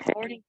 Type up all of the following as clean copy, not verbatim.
Recording.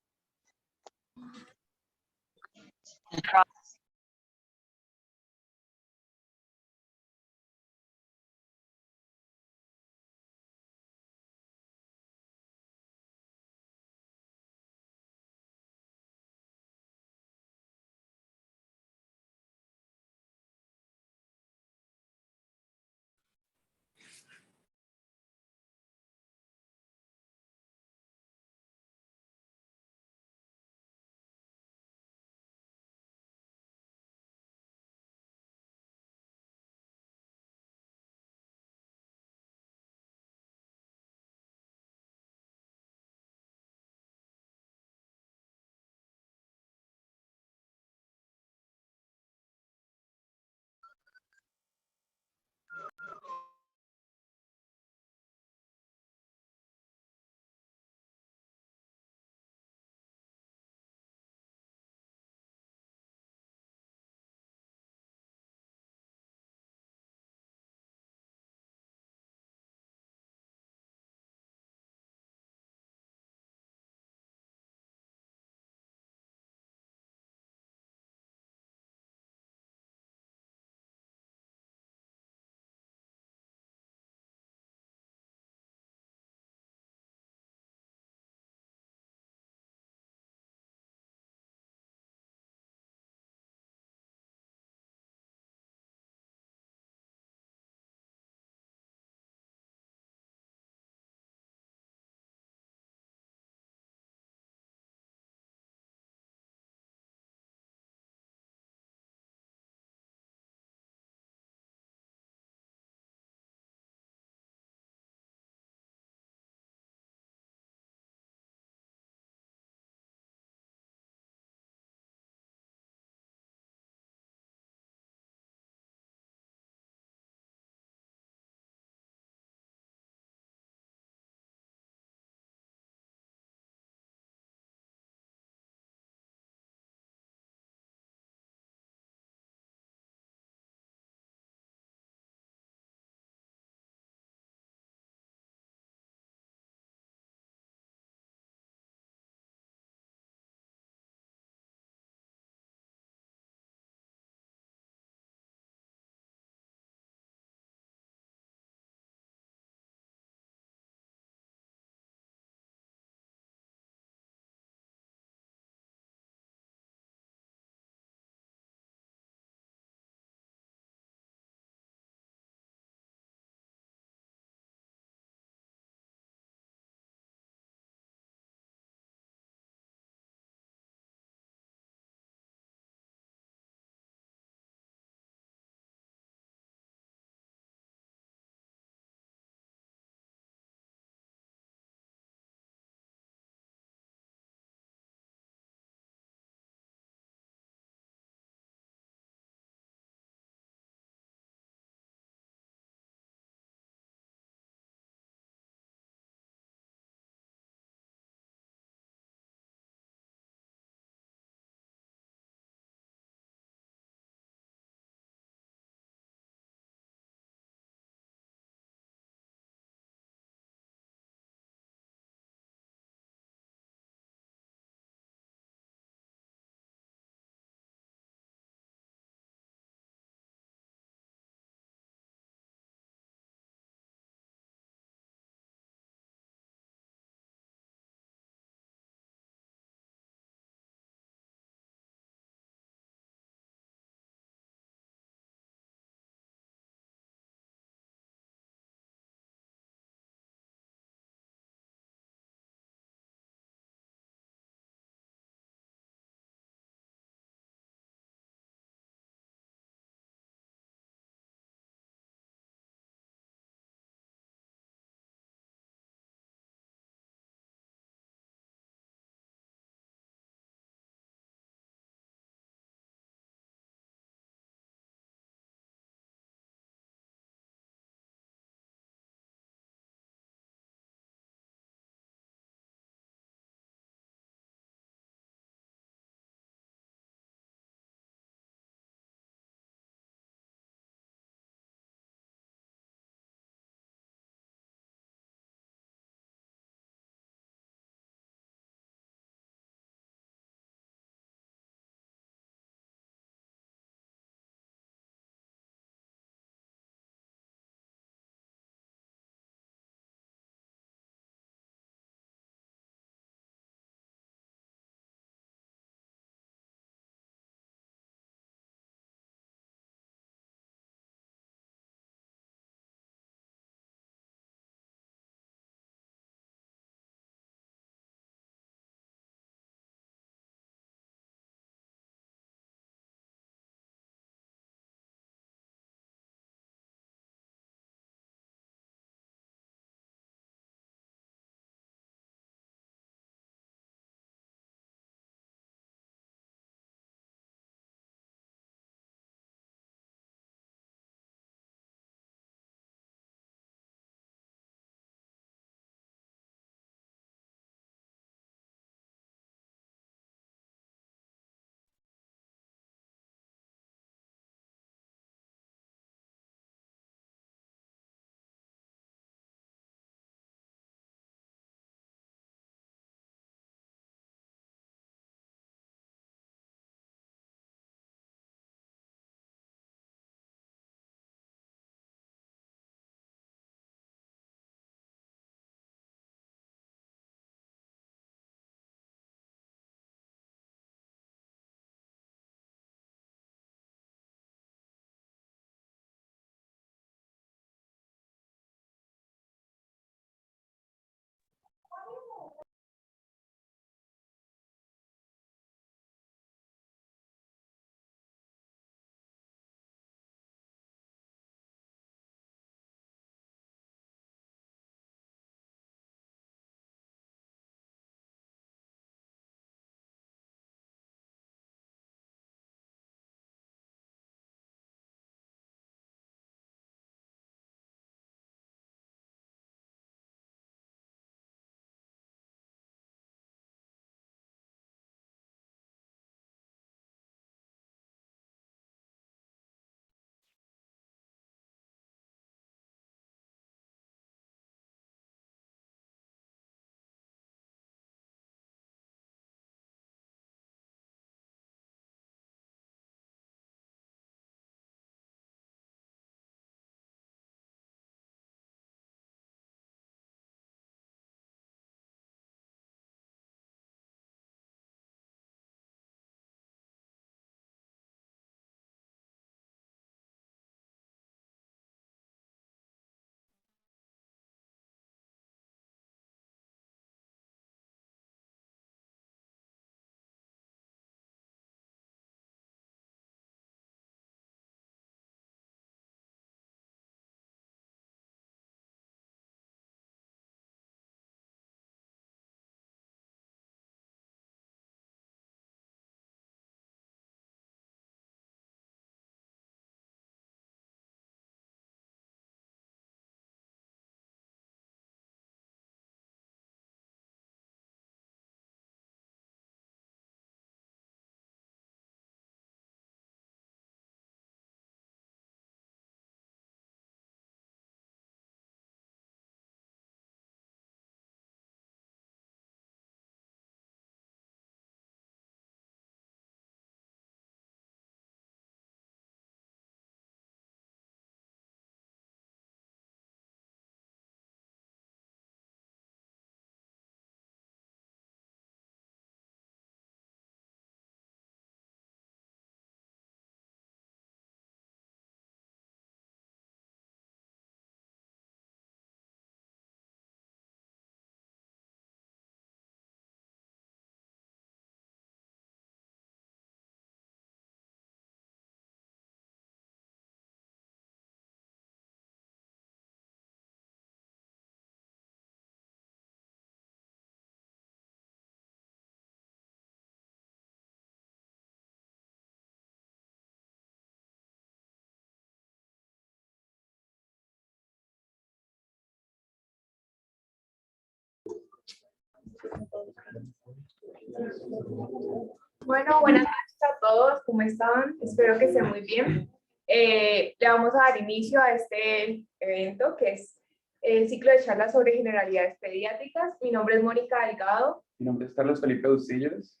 Bueno, buenas noches a todos, ¿cómo están? Espero que estén muy bien. Le vamos a dar inicio a este evento que es el ciclo de charlas sobre generalidades pediátricas. Mi nombre es Mónica Delgado. Mi nombre es Carlos Felipe Bustillos.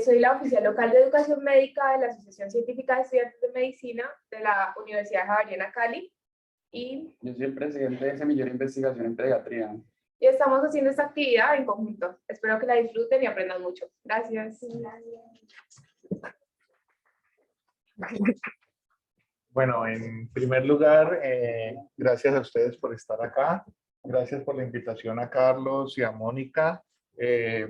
Soy la oficial local de educación médica de la Asociación Científica de Estudiantes de Medicina de la Universidad Javeriana Cali. Y Yo soy el presidente de Semillero de Investigación en Pediatría. y estamos haciendo esta actividad en conjunto. Espero que la disfruten y aprendan mucho. Gracias. Bueno, en primer lugar, gracias a ustedes por estar acá. Gracias por la invitación a Carlos y a Mónica.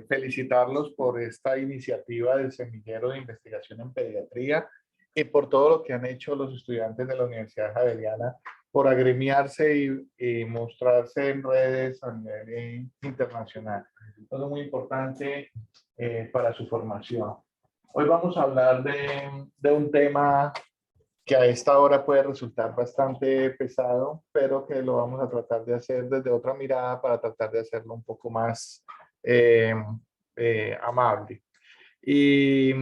Felicitarlos por esta iniciativa del Semillero de Investigación en Pediatría y por todo lo que han hecho los estudiantes de la Universidad Javeriana por agremiarse y mostrarse en redes a nivel internacional. Todo muy importante para su formación. Hoy vamos a hablar de un tema que a esta hora puede resultar bastante pesado, pero que lo vamos a tratar de hacer desde otra mirada para tratar de hacerlo un poco más amable. Y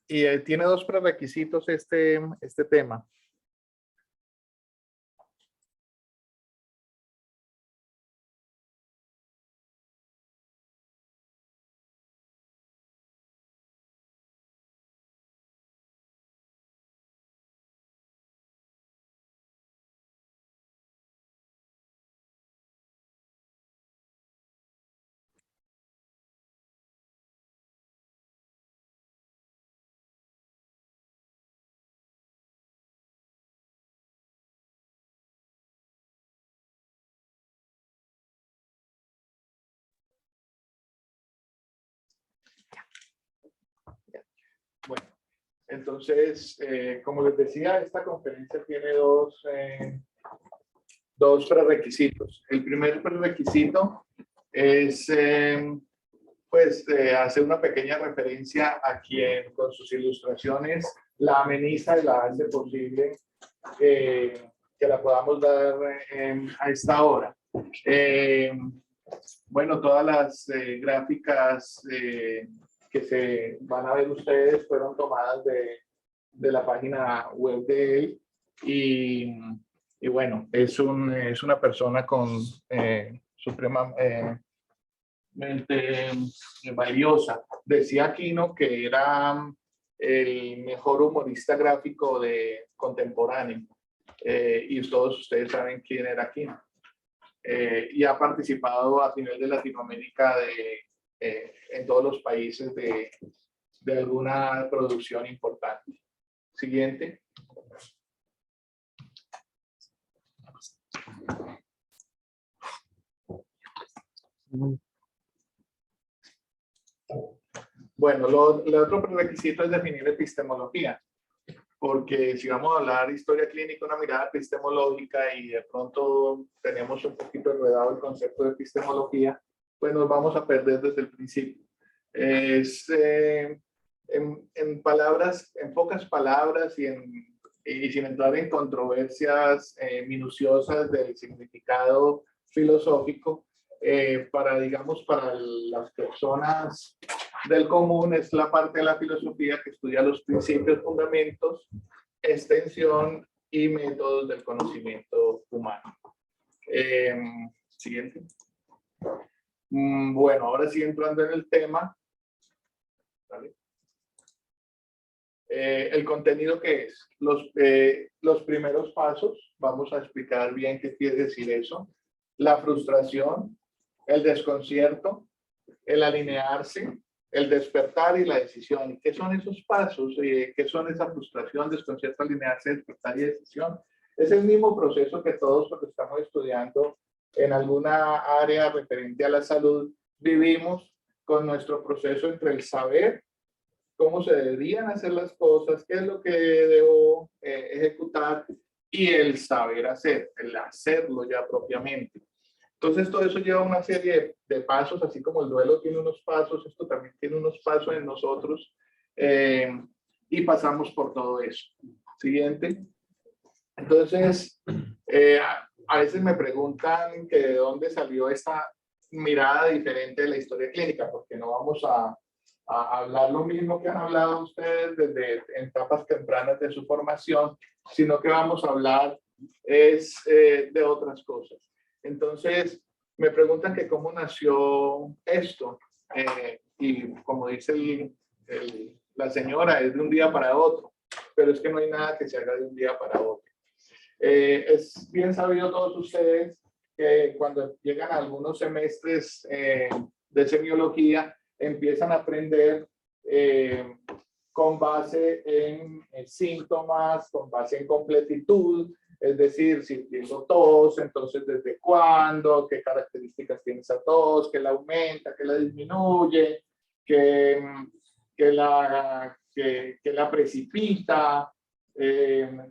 tiene dos prerequisitos este tema. Bueno, entonces, como les decía, esta conferencia tiene dos prerequisitos. El primer prerequisito es hacer una pequeña referencia a quien con sus ilustraciones la ameniza y la hace posible que la podamos dar a esta hora. Bueno, todas las gráficas que se van a ver ustedes fueron tomadas de la página web de él y bueno, es una persona con supremamente valiosa. Decía Aquino que era el mejor humorista gráfico contemporáneo y todos ustedes saben quién era Aquino. Y ha participado a nivel de Latinoamérica en todos los países de alguna producción importante. Siguiente. Bueno, el otro prerequisito es definir epistemología, porque si vamos a hablar de historia clínica, una mirada epistemológica y de pronto tenemos un poquito enredado el concepto de epistemología, pues nos vamos a perder desde el principio. Es en pocas palabras y sin entrar en controversias minuciosas del significado filosófico, para las personas del común es la parte de la filosofía que estudia los principios, fundamentos, extensión y métodos del conocimiento humano. Siguiente. Bueno, ahora sí entrando en el tema. ¿Vale? El contenido que es los primeros pasos, vamos a explicar bien qué quiere decir eso, la frustración, el desconcierto, el alinearse, el despertar y la decisión. ¿Qué son esos pasos? ¿Qué son esa frustración, desconcierto, alinearse, despertar y decisión? Es el mismo proceso que todos cuando estamos estudiando en alguna área referente a la salud vivimos con nuestro proceso entre el saber cómo se deberían hacer las cosas, qué es lo que debo ejecutar y el saber hacer, el hacerlo ya propiamente. Entonces todo eso lleva una serie de pasos, así como el duelo tiene unos pasos, esto también tiene unos pasos en nosotros y pasamos por todo eso. Siguiente. Entonces, a veces me preguntan que de dónde salió esta mirada diferente de la historia clínica, porque no vamos a hablar lo mismo que han hablado ustedes desde etapas tempranas de su formación, sino que vamos a hablar de otras cosas. Entonces, me preguntan que cómo nació esto, y como dice la señora, es de un día para otro, pero es que no hay nada que se haga de un día para otro. Es bien sabido todos ustedes que cuando llegan a algunos semestres de semiología, empiezan a aprender con base en síntomas, con base en completitud, es decir, si tengo tos, entonces desde cuándo, qué características tiene esa tos, qué la aumenta, qué la disminuye, qué la precipita,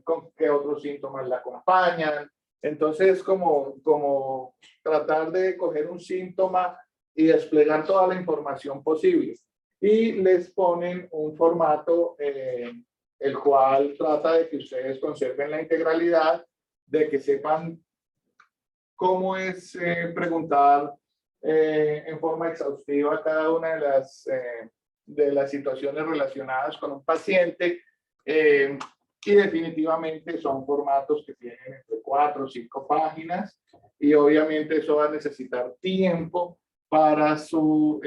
con qué otros síntomas la acompañan. Entonces, como tratar de coger un síntoma y desplegar toda la información posible. Y les ponen un formato el cual trata de que ustedes conserven la integralidad, de que sepan cómo es preguntar en forma exhaustiva cada una de las situaciones relacionadas con un paciente, y definitivamente son formatos que tienen entre 4 o 5 páginas, y obviamente eso va a necesitar tiempo para su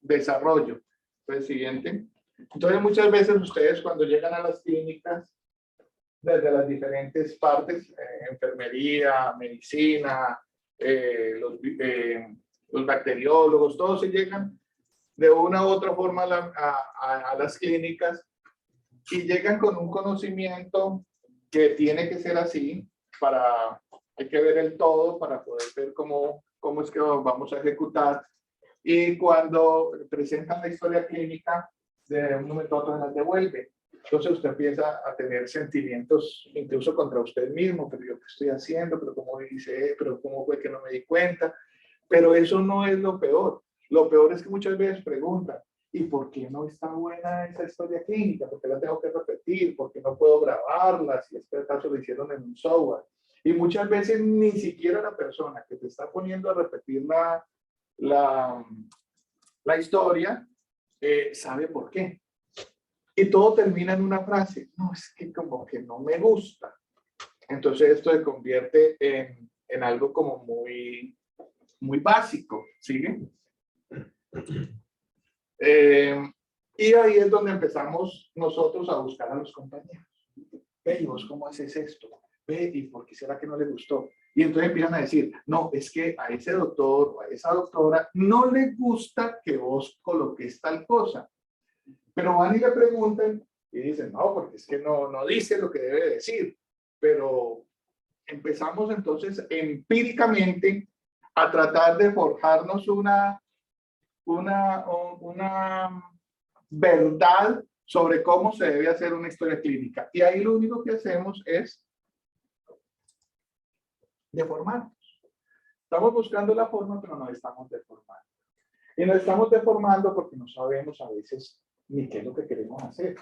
desarrollo. Pues siguiente. Entonces muchas veces ustedes cuando llegan a las clínicas, desde las diferentes partes, enfermería, medicina, los bacteriólogos, todos se llegan de una u otra forma a las clínicas y llegan con un conocimiento que tiene que ser así, hay que ver el todo para poder ver cómo es que vamos a ejecutar. Y cuando presentan la historia clínica, de un momento a otro se las devuelve. Entonces usted empieza a tener sentimientos incluso contra usted mismo, pero yo qué estoy haciendo, pero cómo hice, pero cómo fue que no me di cuenta. Pero eso no es lo peor. Lo peor es que muchas veces preguntan, ¿y por qué no está buena esa historia clínica? ¿Por qué la tengo que repetir? ¿Por qué no puedo grabarla? Si este caso lo hicieron en un software. Y muchas veces ni siquiera la persona que te está poniendo a repetir la historia sabe por qué. Y todo termina en una frase, no, es que como que no me gusta. Entonces esto se convierte en algo como muy, muy básico, ¿sí? Y ahí es donde empezamos nosotros a buscar a los compañeros. Ve, ¿y vos cómo haces esto? Ve, ¿y por qué será que no le gustó? Y entonces empiezan a decir, no, es que a ese doctor o a esa doctora no le gusta que vos coloques tal cosa. Pero van y le preguntan y dicen, no, porque es que no dice lo que debe decir. Pero empezamos entonces empíricamente a tratar de forjarnos una verdad sobre cómo se debe hacer una historia clínica. Y ahí lo único que hacemos es deformarnos. Estamos buscando la forma, pero nos estamos deformando. Y nos estamos deformando porque no sabemos a veces ni qué es lo que queremos hacer.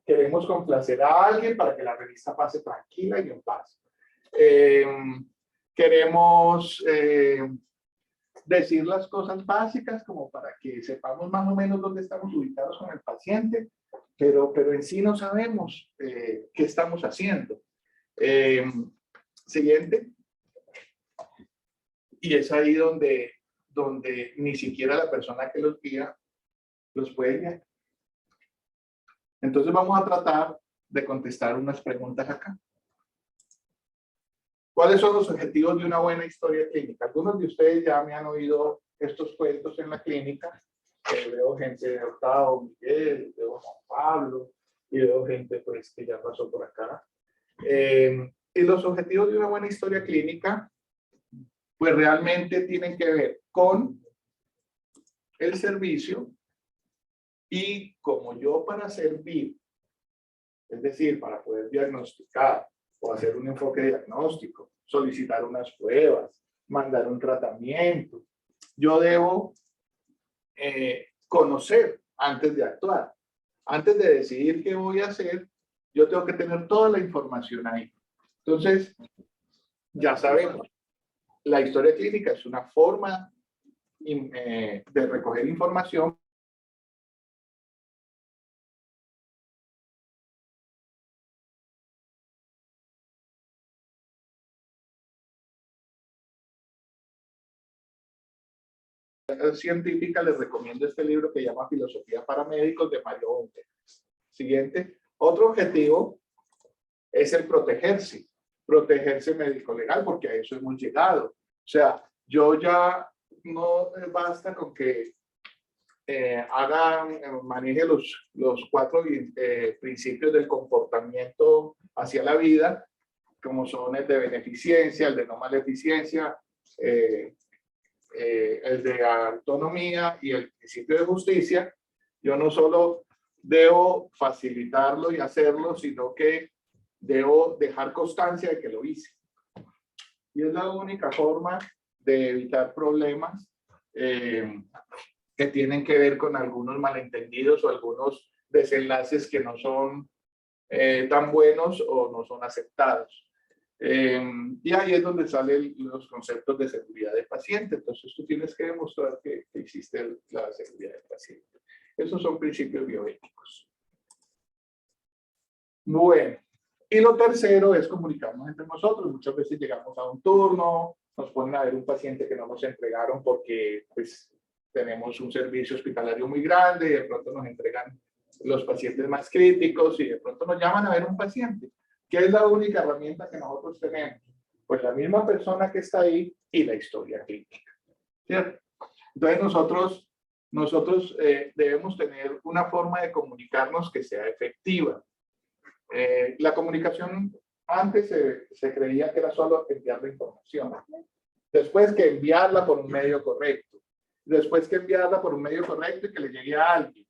Queremos complacer a alguien para que la revista pase tranquila y en paz. Queremos decir las cosas básicas como para que sepamos más o menos dónde estamos ubicados con el paciente, pero en sí no sabemos qué estamos haciendo. Siguiente. Y es ahí donde ni siquiera la persona que los guía los puede guiar. Entonces vamos a tratar de contestar unas preguntas acá. ¿Cuáles son los objetivos de una buena historia clínica? Algunos de ustedes ya me han oído estos cuentos en la clínica. Veo gente de Octavo, Miguel, veo Juan Pablo, y veo gente pues, que ya pasó por acá. Y los objetivos de una buena historia clínica pues realmente tienen que ver con el servicio y como yo para servir, es decir, para poder diagnosticar o hacer un enfoque diagnóstico, solicitar unas pruebas, mandar un tratamiento, yo debo conocer antes de actuar. Antes de decidir qué voy a hacer, yo tengo que tener toda la información ahí. Entonces, ya sabemos. La historia clínica es una forma de recoger información científica. Les recomiendo este libro que se llama Filosofía para Médicos de Mario Bunge. Siguiente. Otro objetivo es el protegerse médico legal, porque a eso hemos llegado. O sea, yo ya no basta con que maneje los 4 principios del comportamiento hacia la vida, como son el de beneficencia, el de no maleficencia, el de autonomía y el principio de justicia. Yo no solo debo facilitarlo y hacerlo, sino que debo dejar constancia de que lo hice. Y es la única forma de evitar problemas que tienen que ver con algunos malentendidos o algunos desenlaces que no son tan buenos o no son aceptados. Y ahí es donde salen los conceptos de seguridad del paciente. Entonces tú tienes que demostrar que existe la seguridad del paciente. Esos son principios bioéticos. Bueno, y lo tercero es comunicarnos entre nosotros. Muchas veces llegamos a un turno, nos ponen a ver un paciente que no nos entregaron porque pues tenemos un servicio hospitalario muy grande y de pronto nos entregan los pacientes más críticos y de pronto nos llaman a ver un paciente. ¿Qué es la única herramienta que nosotros tenemos? Pues la misma persona que está ahí y la historia clínica, ¿cierto? Entonces nosotros debemos tener una forma de comunicarnos que sea efectiva. La comunicación antes se creía que era solo enviar la información. Después que enviarla por un medio correcto. Después que enviarla por un medio correcto y que le llegue a alguien.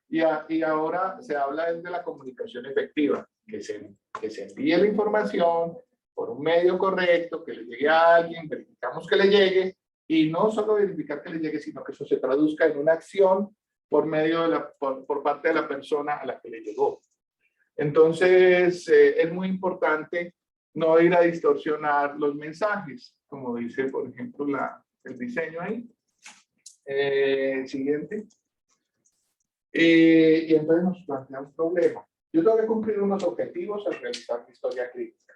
Y ahora se habla de la comunicación efectiva, que se envíe la información por un medio correcto, que le llegue a alguien, verificamos que le llegue, y no solo verificar que le llegue, sino que eso se traduzca en una acción por parte de la persona a la que le llegó. Entonces, es muy importante no ir a distorsionar los mensajes, como dice, por ejemplo, el diseño ahí. Siguiente. Y entonces nos plantea un problema. Yo tengo que cumplir unos objetivos al realizar mi historia clínica.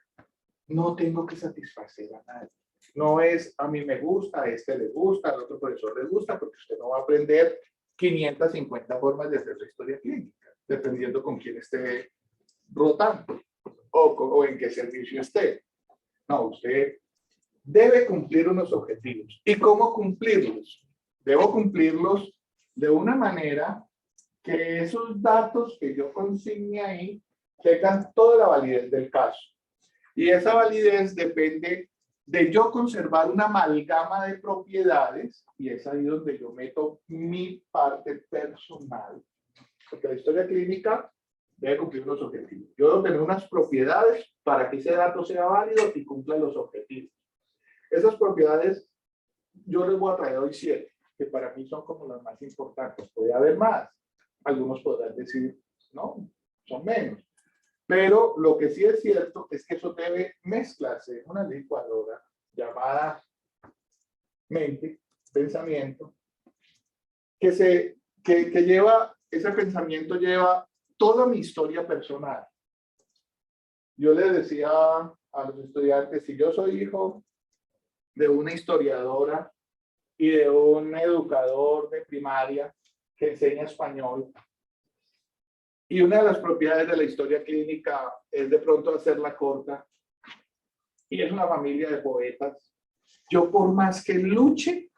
No tengo que satisfacer a nadie. No es a mí me gusta, a este le gusta, al otro profesor le gusta, porque usted no va a aprender 550 formas de hacer la historia clínica, dependiendo con quién esté rotando o en qué servicio esté. No, usted debe cumplir unos objetivos. ¿Y cómo cumplirlos? Debo cumplirlos de una manera que esos datos que yo consigne ahí tengan toda la validez del caso. Y esa validez depende de yo conservar una amalgama de propiedades, y es ahí donde yo meto mi parte personal. Porque la historia clínica debe cumplir unos objetivos. Yo debo tener unas propiedades para que ese dato sea válido y cumpla los objetivos. Esas propiedades yo les voy a traer hoy 7, que para mí son como las más importantes. Puede haber más. Algunos podrán decir, no, son menos. Pero lo que sí es cierto es que eso debe mezclarse en una licuadora llamada mente, pensamiento, que lleva, ese pensamiento lleva toda mi historia personal. Yo les decía a los estudiantes, si yo soy hijo de una historiadora y de un educador de primaria que enseña español, y una de las propiedades de la historia clínica es de pronto hacerla corta, y es una familia de poetas, yo por más que luche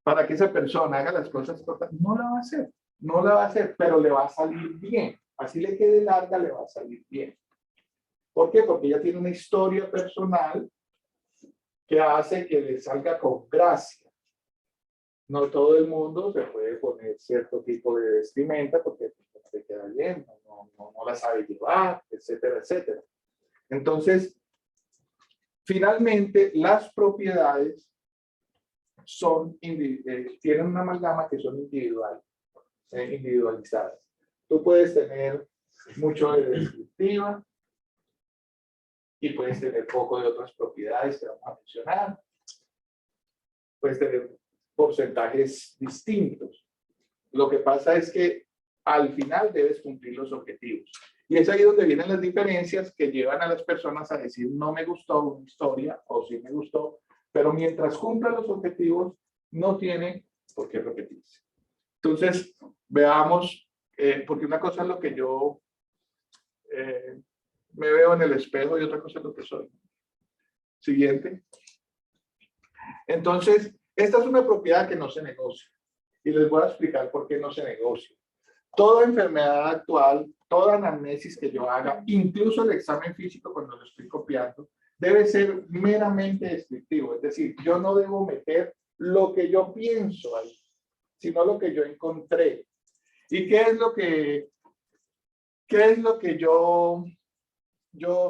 para que esa persona haga las cosas cortas, no la va a hacer, no la va a hacer, pero le va a salir bien. Así le quede larga, le va a salir bien. ¿Por qué? Porque ella tiene una historia personal que hace que le salga con gracia. No todo el mundo se puede poner cierto tipo de vestimenta porque no se queda bien, no la sabe llevar, etcétera, etcétera. Entonces, finalmente, las propiedades tienen una amalgama que son individualizadas. Tú puedes tener mucho de descriptiva y puedes tener poco de otras propiedades que vamos a mencionar. Puedes tener porcentajes distintos. Lo que pasa es que al final debes cumplir los objetivos. Y es ahí donde vienen las diferencias que llevan a las personas a decir no me gustó una historia o sí me gustó, pero mientras cumplan los objetivos no tiene por qué repetirse. Entonces, veamos, porque una cosa es lo que yo me veo en el espejo y otra cosa es lo que soy. Siguiente. Entonces, esta es una propiedad que no se negocia. Y les voy a explicar por qué no se negocia. Toda enfermedad actual, toda anamnesis que yo haga, incluso el examen físico cuando lo estoy copiando, debe ser meramente descriptivo. Es decir, yo no debo meter lo que yo pienso ahí, sino lo que yo encontré. ¿Y qué es lo que yo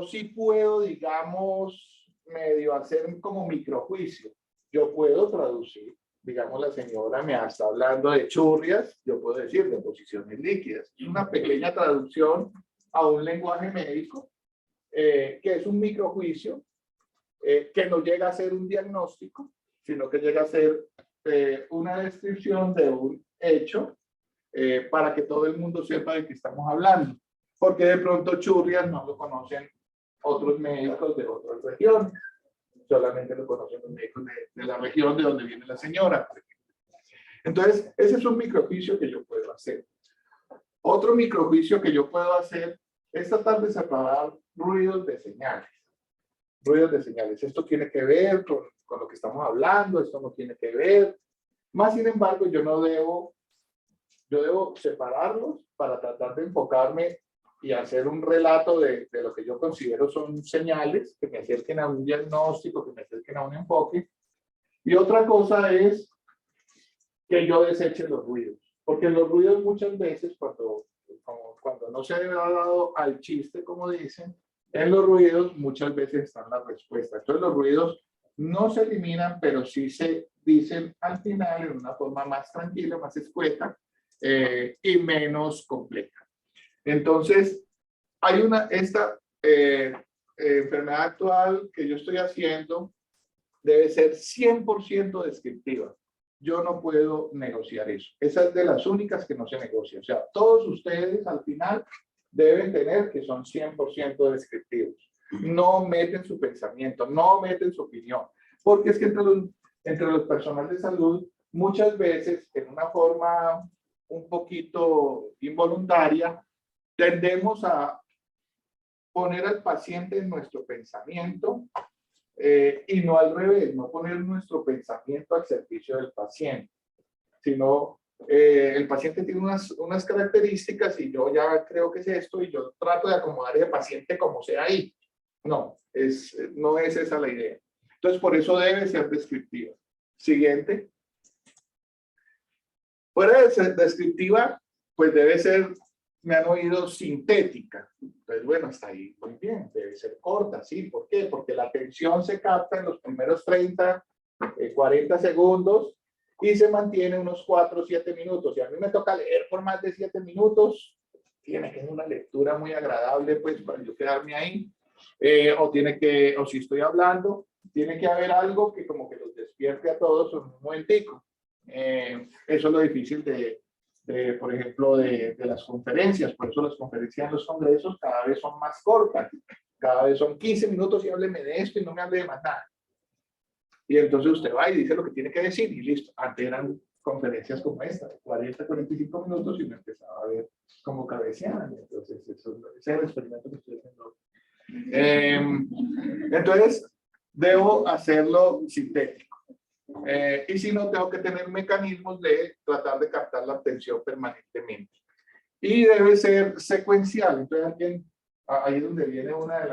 sí puedo, digamos, medio hacer como microjuicio? Yo puedo traducir. Digamos, la señora me está hablando de churrias, yo puedo decir deposiciones líquidas. Es una pequeña traducción a un lenguaje médico, que es un microjuicio, que no llega a ser un diagnóstico, sino que llega a ser una descripción de un hecho, para que todo el mundo sepa de qué estamos hablando. Porque de pronto churrias no lo conocen otros médicos de otras regiones. Solamente lo conocen los médicos de la región de donde viene la señora. Entonces, ese es un microjuicio que yo puedo hacer. Otro microjuicio que yo puedo hacer es tratar de separar ruidos de señales. Ruidos de señales. Esto tiene que ver con lo que estamos hablando, esto no tiene que ver. Más sin embargo, yo debo separarlos para tratar de enfocarme y hacer un relato de lo que yo considero son señales que me acerquen a un diagnóstico, que me acerquen a un enfoque. Y otra cosa es que yo deseche los ruidos. Porque los ruidos muchas veces, cuando no se ha dado al chiste, como dicen, en los ruidos muchas veces están las respuestas. Entonces los ruidos no se eliminan, pero sí se dicen al final en una forma más tranquila, más escueta y menos compleja. Entonces, hay esta enfermedad actual que yo estoy haciendo, debe ser 100% descriptiva. Yo no puedo negociar eso. Esa es de las únicas que no se negocia. O sea, todos ustedes al final deben tener que son 100% descriptivos. No meten su pensamiento, no meten su opinión. Porque es que entre los personal de salud, muchas veces, en una forma un poquito involuntaria, tendemos a poner al paciente en nuestro pensamiento y no al revés, no poner nuestro pensamiento al servicio del paciente, sino el paciente tiene unas características y yo ya creo que es esto y yo trato de acomodar al paciente como sea ahí. No es esa la idea. Entonces, por eso debe ser descriptiva. Siguiente. Fuera de ser descriptiva, pues debe ser, me han oído, sintética. Entonces, bueno, hasta ahí muy bien, debe ser corta, ¿sí? ¿Por qué? Porque la atención se capta en los primeros 30, 40 segundos y se mantiene unos 4 o 7 minutos. Y a mí me toca leer por más de 7 minutos, tiene que ser una lectura muy agradable, pues, para yo quedarme ahí. O si estoy hablando, tiene que haber algo que como que los despierte a todos en un momentico. Eso es lo difícil por ejemplo, de las conferencias. Por eso las conferencias en los congresos cada vez son más cortas. Cada vez son 15 minutos y hábleme de esto y no me hable de más nada. Y entonces usted va y dice lo que tiene que decir y listo. Antes eran conferencias como esta, de 40, 45 minutos y me empezaba a ver cómo cabeceaban. Entonces, ese es el experimento que estoy haciendo. Entonces, debo hacerlo sintético. Y si no, tengo que tener mecanismos de tratar de captar la atención permanentemente. Y debe ser secuencial. Entonces, ahí es donde viene una de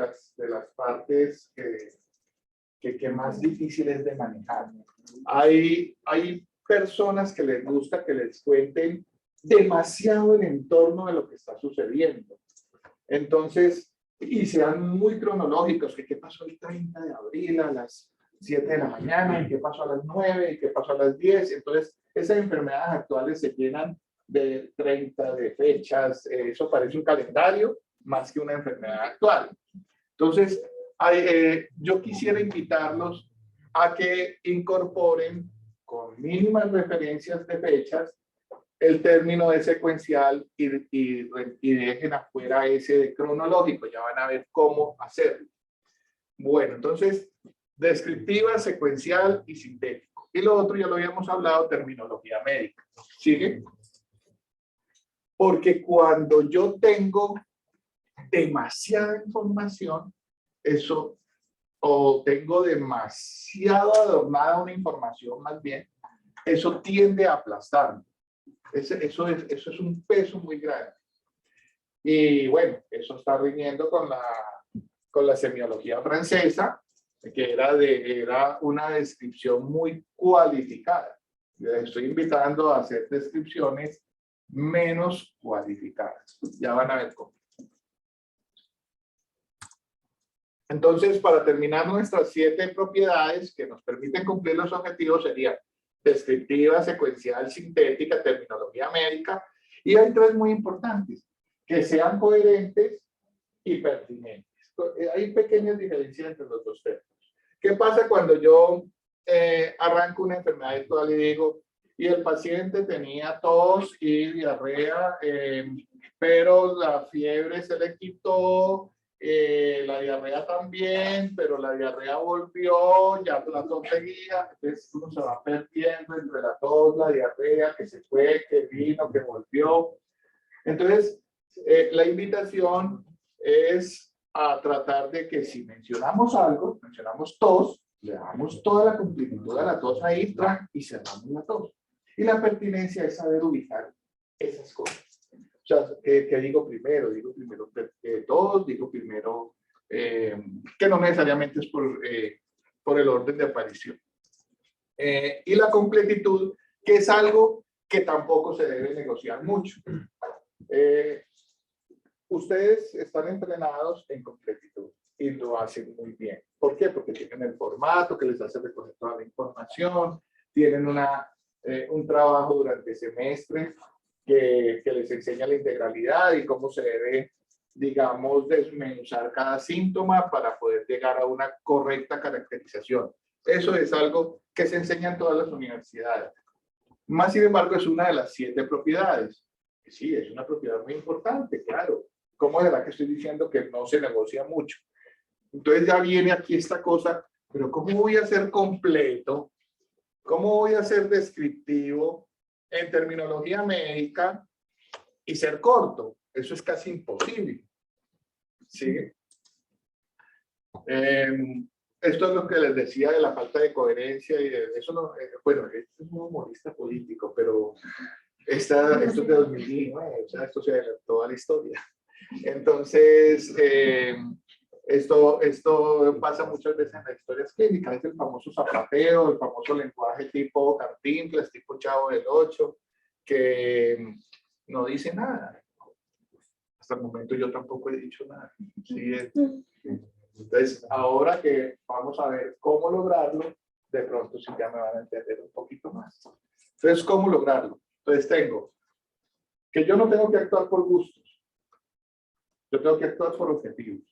las partes que más difícil es de manejar. Hay personas que les gusta que les cuenten demasiado el entorno de lo que está sucediendo. Entonces, y sean muy cronológicos, que qué pasó el 30 de abril a las 7 de la mañana, y qué pasó a las 9, y qué pasó a las 10. Entonces, esas enfermedades actuales se llenan de 30 de fechas. Eso parece un calendario más que una enfermedad actual. Entonces, yo quisiera invitarlos a que incorporen con mínimas referencias de fechas el término de secuencial y dejen afuera ese de cronológico. Ya van a ver cómo hacerlo. Bueno, entonces, descriptiva, secuencial y sintético. Y lo otro ya lo habíamos hablado, terminología médica. ¿Sigue? Porque cuando yo tengo demasiada información, eso, o tengo demasiado adornada una información más bien, eso tiende a aplastarme. Eso es un peso muy grande. Y bueno, eso está riñendo con la semiología francesa, que era una descripción muy cualificada. Les estoy invitando a hacer descripciones menos cualificadas. Ya van a ver cómo. Entonces, para terminar, nuestras 7 propiedades que nos permiten cumplir los objetivos serían descriptiva, secuencial, sintética, terminología médica, y hay 3 muy importantes, que sean coherentes y pertinentes. Hay pequeñas diferencias entre los dos términos. ¿Qué pasa cuando yo arranco una enfermedad actual y digo, y el paciente tenía tos y diarrea, pero la fiebre se le quitó, la diarrea también, pero la diarrea volvió, ya la tos seguía, entonces uno se va perdiendo entre la tos, la diarrea, que se fue, que vino, que volvió. Entonces, la invitación es a tratar de que si mencionamos algo, mencionamos tos, le damos toda la completitud a la tos ahí y cerramos la tos. Y la pertinencia es saber ubicar esas cosas. O sea, ¿qué digo primero? Digo primero tos, digo primero, que no necesariamente es por el orden de aparición. Y la completitud, que es algo que tampoco se debe negociar mucho. Ustedes están entrenados en completitud y lo hacen muy bien. ¿Por qué? Porque tienen el formato que les hace recoger toda la información, tienen un trabajo durante el semestre que les enseña la integralidad y cómo se debe, digamos, desmenuzar cada síntoma para poder llegar a una correcta caracterización. Eso es algo que se enseña en todas las universidades. Más sin embargo, es una de las 7 propiedades. Sí, es una propiedad muy importante, claro. ¿Cómo será que estoy diciendo que no se negocia mucho? Entonces ya viene aquí esta cosa, pero ¿cómo voy a ser completo? ¿Cómo voy a ser descriptivo en terminología médica y ser corto? Eso es casi imposible. ¿Sí? Esto es lo que les decía de la falta de coherencia y de eso no, bueno, este es un humorista político, pero esto es de 2019, o sea, esto se adelantó a la historia. Entonces, esto pasa muchas veces en las historias clínicas, es el famoso zapateo, el famoso lenguaje tipo Cantinflas, tipo Chavo del Ocho, que no dice nada. Hasta el momento yo tampoco he dicho nada. ¿Sí? Entonces, ahora que vamos a ver cómo lograrlo, de pronto sí ya me van a entender un poquito más. Entonces, ¿cómo lograrlo? Entonces tengo que yo no tengo que actuar por gustos. Yo tengo que actuar por objetivos.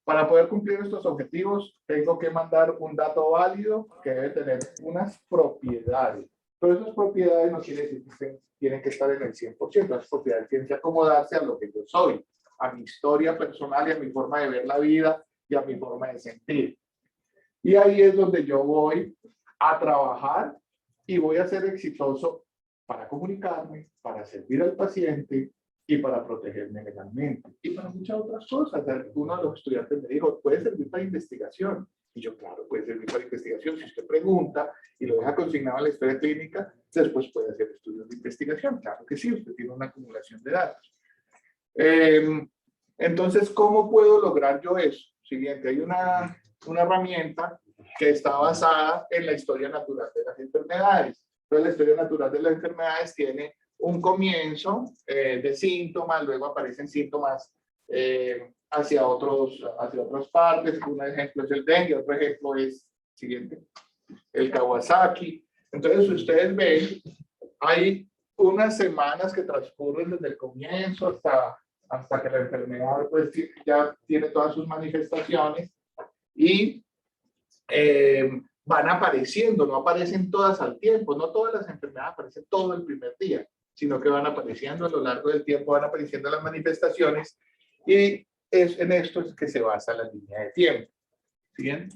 Para poder cumplir estos objetivos, tengo que mandar un dato válido que debe tener unas propiedades. Pero esas propiedades no quiere decir que tienen que estar en el 100%. Las propiedades tienen que acomodarse a lo que yo soy, a mi historia personal y a mi forma de ver la vida y a mi forma de sentir. Y ahí es donde yo voy a trabajar y voy a ser exitoso para comunicarme, para servir al paciente y para protegerme legalmente. Y para muchas otras cosas. Uno de los estudiantes me dijo, ¿puede servir para investigación? Y yo, claro, puede servir para investigación. Si usted pregunta y lo deja consignado en la historia clínica, después puede hacer estudios de investigación. Claro que sí, usted tiene una acumulación de datos. Entonces, ¿cómo puedo lograr yo eso? Siguiente, hay una herramienta que está basada en la historia natural de las enfermedades. Entonces, la historia natural de las enfermedades tiene un comienzo de síntomas, luego aparecen síntomas hacia otras partes. Un ejemplo es el dengue, otro ejemplo es, siguiente, el Kawasaki. Entonces, ustedes ven, hay unas semanas que transcurren desde el comienzo hasta que la enfermedad pues, ya tiene todas sus manifestaciones y van apareciendo, no aparecen todas al tiempo, no todas las enfermedades aparecen todo el primer día, sino que van apareciendo a lo largo del tiempo, van apareciendo las manifestaciones, y es en esto es que se basa la línea de tiempo. ¿Bien?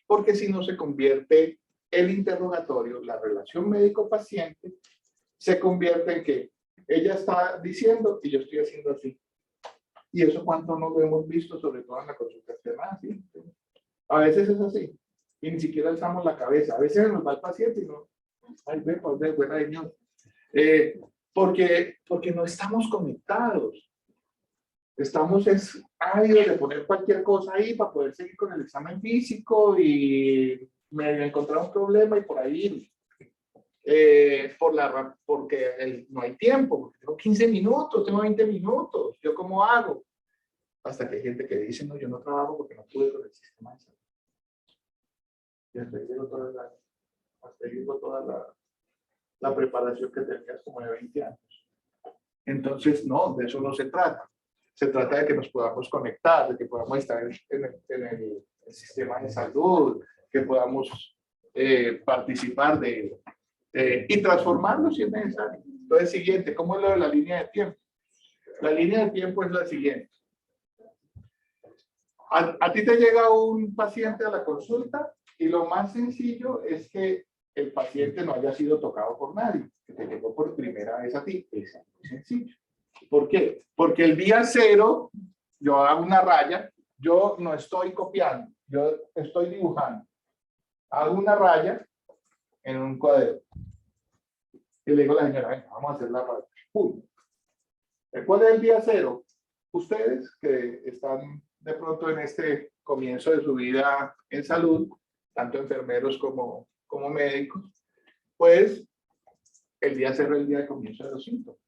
Porque si no se convierte el interrogatorio, la relación médico-paciente, se convierte en que ella está diciendo y yo estoy haciendo así. Y eso cuánto no lo hemos visto, sobre todo en la consultación. ¿Sí? A veces es así. Y ni siquiera alzamos la cabeza. A veces nos va el paciente y no. Ay, ve, pues, de buena señor. Porque no estamos conectados. Estamos ávidos de poner cualquier cosa ahí para poder seguir con el examen físico y me encontrar un problema y por ahí. Porque no hay tiempo, porque tengo 15 minutos, tengo 20 minutos, ¿yo cómo hago? Hasta que hay gente que dice, no, yo no trabajo porque no pude con el sistema de salud. Y hasta ahí llegó toda la preparación que tenías como de 20 años. Entonces, no, de eso no se trata. Se trata de que nos podamos conectar, de que podamos estar en el sistema de salud, que podamos participar y transformarlo si es necesario. Entonces, siguiente, ¿cómo es lo de la línea de tiempo? La línea de tiempo es la siguiente. A ti te llega un paciente a la consulta y lo más sencillo es que el paciente no haya sido tocado por nadie, que te llegó por primera vez a ti. Es muy sencillo. ¿Por qué? Porque el día 0, yo hago una raya, yo no estoy copiando, yo estoy dibujando. Hago una raya en un cuaderno. Y le digo a la señora, venga, vamos a hacer la raya. ¡Pum! ¿Cuál es el día 0? Ustedes que están de pronto en este comienzo de su vida en salud, tanto enfermeros como médicos, pues el día 0 es el día de comienzo de los síntomas.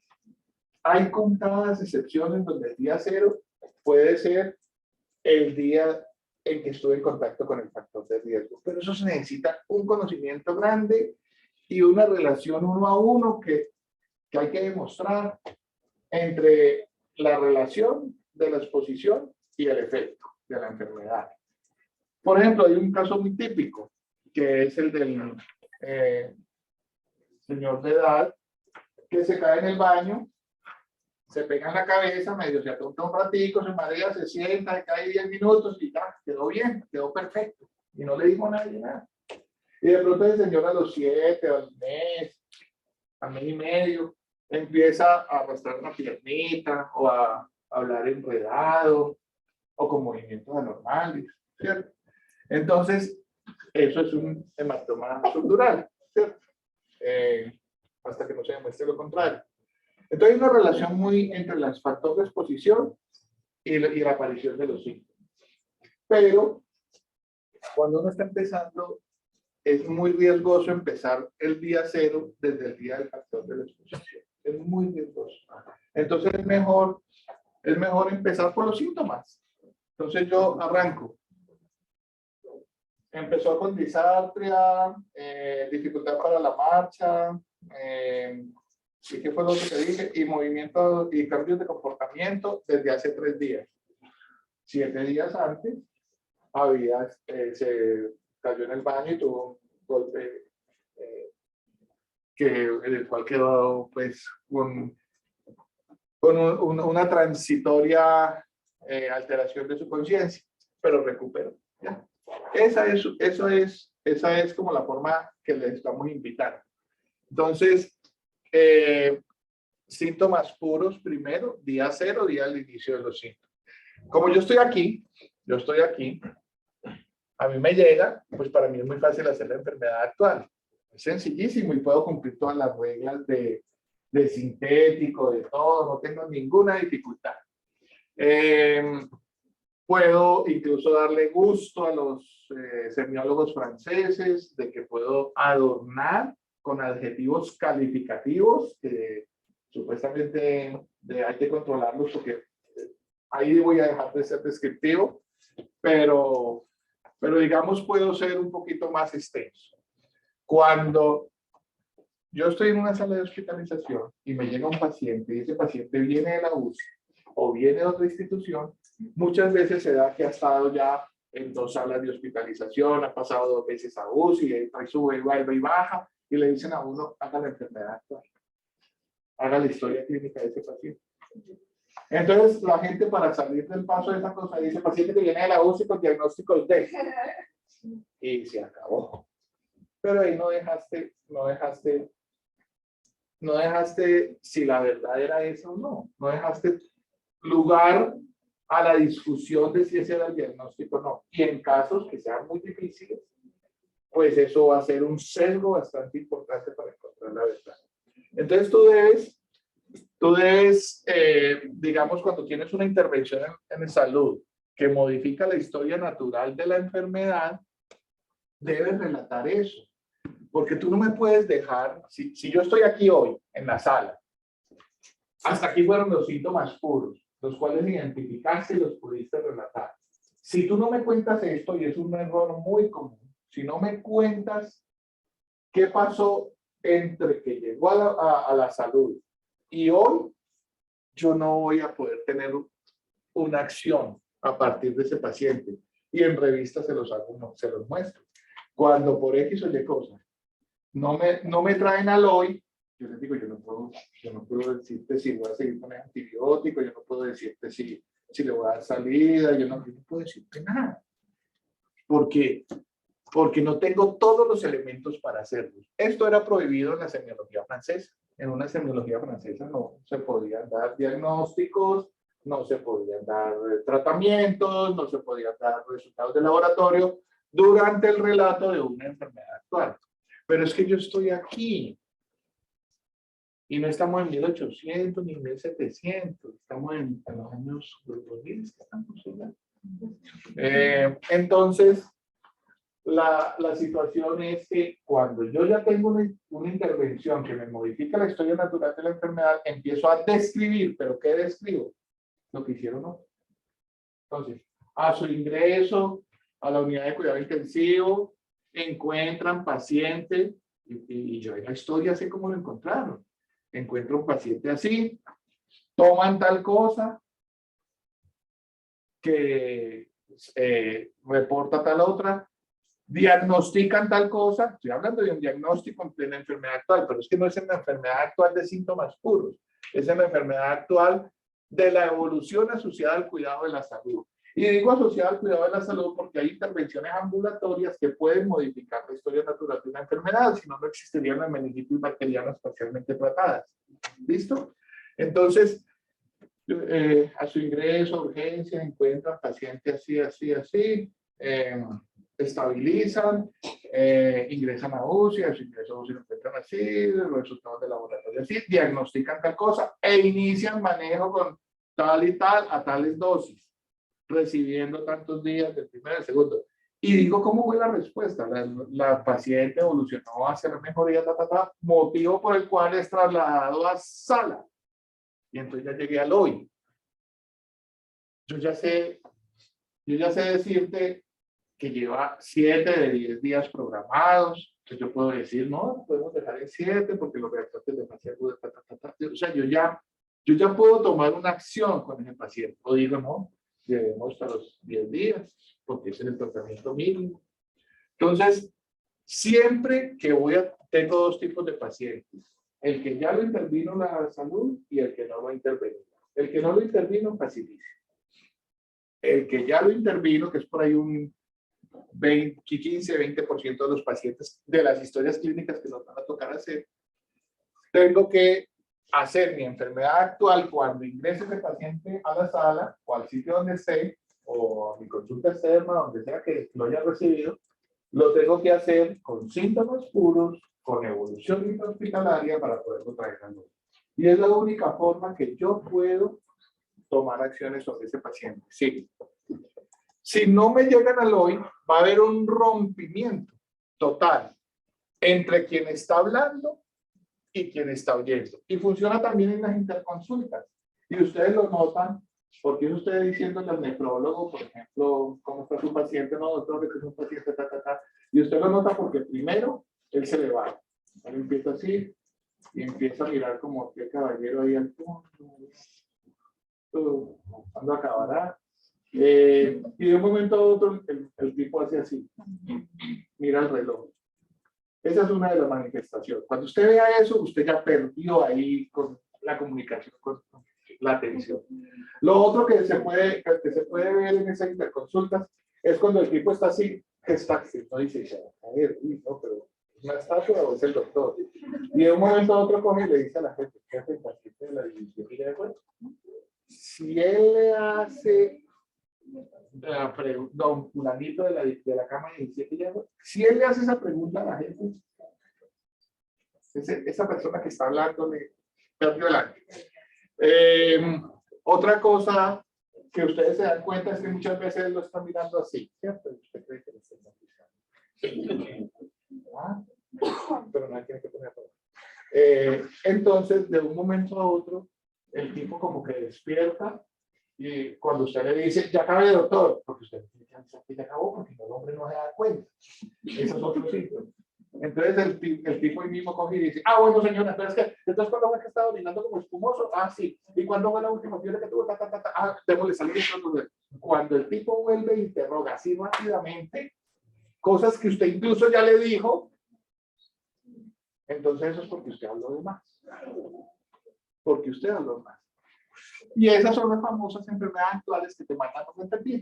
Hay contadas excepciones donde el día 0 puede ser el día en que estuve en contacto con el factor de riesgo, pero eso se necesita un conocimiento grande y una relación 1 a 1 que hay que demostrar entre la relación de la exposición y el efecto de la enfermedad. Por ejemplo, hay un caso muy típico, que es el del señor de edad que se cae en el baño, se pega en la cabeza, medio se atonta un ratico, se marea, se sienta, se cae 10 minutos y ya, quedó bien, quedó perfecto. Y no le dijo a nadie nada. Y de pronto el señor a los 7, al mes y medio, empieza a arrastrar una piernita o a hablar enredado o con movimientos anormales, ¿cierto? Entonces, eso es un hematoma subdural, ¿cierto? Hasta que no se demuestre lo contrario. Entonces hay una relación muy entre los factores de exposición y la aparición de los síntomas. Pero cuando uno está empezando, es muy riesgoso empezar el día 0 desde el día del factor de la exposición. Es muy riesgoso. Entonces es mejor empezar por los síntomas. Entonces yo arranco. Empezó con disartria, dificultad para la marcha, ¿y qué fue lo que te dije? Y movimientos y cambios de comportamiento desde hace 3 días. 7 días antes se cayó en el baño y tuvo un golpe en el cual quedó pues con una transitoria alteración de su conciencia, pero recuperó. ¿Ya? Esa es como la forma que le estamos invitando. Entonces, síntomas puros primero, día 0, día del inicio de los síntomas. Como yo estoy aquí, a mí me llega, pues para mí es muy fácil hacer la enfermedad actual. Es sencillísimo y puedo cumplir todas las reglas de sintético, de todo, no tengo ninguna dificultad. Puedo incluso darle gusto a los semiólogos franceses de que puedo adornar con adjetivos calificativos que supuestamente hay que controlarlos porque ahí voy a dejar de ser descriptivo, pero digamos puedo ser un poquito más extenso. Cuando yo estoy en una sala de hospitalización y me llega un paciente y ese paciente viene de la UCI o viene de otra institución, muchas veces se da que ha estado ya en 2 salas de hospitalización, ha pasado 2 veces a UCI, y sube y vuelve y baja, y le dicen a uno, haga la enfermedad actual, haga la historia clínica de ese paciente. Entonces, la gente para salir del paso de esa cosa dice, paciente que viene de la UCI con diagnósticos de, y se acabó. Pero ahí no dejaste si la verdad era eso o no. No dejaste lugar a la discusión de si ese era el diagnóstico o no. Y en casos que sean muy difíciles, pues eso va a ser un sesgo bastante importante para encontrar la verdad. Entonces tú debes, digamos, cuando tienes una intervención en salud que modifica la historia natural de la enfermedad, debes relatar eso. Porque tú no me puedes dejar, si yo estoy aquí hoy en la sala, hasta aquí fueron los síntomas puros, los cuales identificaste y los pudiste relatar. Si tú no me cuentas esto, y es un error muy común, si no me cuentas qué pasó entre que llegó a la salud y hoy, yo no voy a poder tener una acción a partir de ese paciente. Y en revista se los muestro. Cuando por X o Y cosas no me traen al hoy, yo les digo, yo no puedo decirte si voy a seguir con el antibiótico, yo no puedo decirte si le voy a dar salida, yo no puedo decirte nada. Porque no tengo todos los elementos para hacerlo. Esto era prohibido en la semiología francesa. En una semiología francesa no se podían dar diagnósticos, no se podían dar tratamientos, no se podían dar resultados de laboratorio durante el relato de una enfermedad actual. Pero es que yo estoy aquí y no estamos en 1800 ni 1700, estamos en los años 2000, estamos allá. Entonces, la situación es que cuando yo ya tengo una intervención que me modifica la historia natural de la enfermedad, empiezo a describir, pero ¿qué describo? Lo que hicieron, ¿no? Entonces, a su ingreso a la unidad de cuidado intensivo, encuentran paciente, y yo en la historia sé cómo lo encontraron. Encuentro un paciente así, toman tal cosa, que reporta tal otra, diagnostican tal cosa. Estoy hablando de un diagnóstico en plena enfermedad actual, pero es que no es en la enfermedad actual de síntomas puros, es en la enfermedad actual de la evolución asociada al cuidado de la salud. Y digo asociada al cuidado de la salud porque hay intervenciones ambulatorias que pueden modificar la historia natural de una enfermedad, si no, no existirían las meningitis bacterianas parcialmente tratadas. ¿Listo? Entonces, a su ingreso a urgencia encuentran paciente así, estabilizan, ingresan a UCI, a su ingreso a UCI lo encuentran así, los resultados de laboratorio así, diagnostican tal cosa e inician manejo con tal y tal a tales dosis, recibiendo tantos días del primero y del segundo. Y digo, ¿cómo fue la respuesta? La paciente evolucionó hacia la mejoría, motivo por el cual es trasladado a sala. Y entonces ya llegué al hoy. Yo ya sé decirte que lleva 7 de 10 días programados. Entonces yo puedo decir, no, podemos dejar en 7 porque los reactores de fase aguda, o sea, yo ya puedo tomar una acción con ese paciente. O digo, no, llevemos hasta los 10 días porque ese es el tratamiento mínimo. Entonces, siempre que tengo 2 tipos de pacientes. El que ya lo intervino la salud y el que no lo intervino. El que no lo intervino, facilita. El que ya lo intervino, que es por ahí un 15-20% de los pacientes de las historias clínicas que nos van a tocar hacer, tengo que hacer mi enfermedad actual cuando ingrese ese paciente a la sala o al sitio donde esté, o a mi consulta externa, donde sea que lo haya recibido, lo tengo que hacer con síntomas puros, con evolución intrahospitalaria para poderlo traer a luz. Y es la única forma que yo puedo tomar acciones sobre ese paciente. Sí. Si no me llegan al hoy, va a haber un rompimiento total entre quien está hablando y quien está oyendo. Y funciona también en las interconsultas. Y ustedes lo notan, porque es usted diciéndole al nefrólogo, por ejemplo, ¿cómo está su paciente? No, doctor, que es un paciente, Y usted lo nota porque primero él se le va. Él empieza así y empieza a mirar como que caballero ahí al fondo. ¿Cuándo acabará? Y de un momento a otro el tipo hace así, mira el reloj. Esa es una de las manifestaciones. Cuando usted vea eso, usted ya perdió ahí con la comunicación, con la atención. Lo otro que se puede ver en esas interconsultas es cuando el tipo está así, que está, no dice, a ver, no, pero ¿es una estatua o es el doctor? Y de un momento a otro coge y le dice a la gente, ¿qué hace el paciente de la división? Y de acuerdo. Si él le hace don fulanito de la cama 17 ya, si él le hace esa pregunta a la gente, esa persona que está hablando le perdió el año. Otra cosa que ustedes se dan cuenta es que muchas veces lo están mirando así, ¿cierto? Usted cree que le están mirando. ¿Ah? Pero no tiene que poner todo. Entonces, de un momento a otro, el tipo como que despierta y cuando usted le dice, ya acabé, doctor, porque usted tiene que avisar que ya acabó, porque el hombre no se da cuenta. Eso es otro síntoma. Entonces el tipo ahí mismo coge y dice, ah, bueno, señora, entonces ¿cuándo fue que estaba orinando como espumoso? Ah, sí. ¿Y cuándo fue la última fiebre que tuvo? Ah, démosle salir. Cuando el tipo vuelve e interroga así rápidamente, cosas que usted incluso ya le dijo, entonces eso es porque usted habló de más. Porque usted habló más. Y esas son las famosas enfermedades actuales que te matan por entender.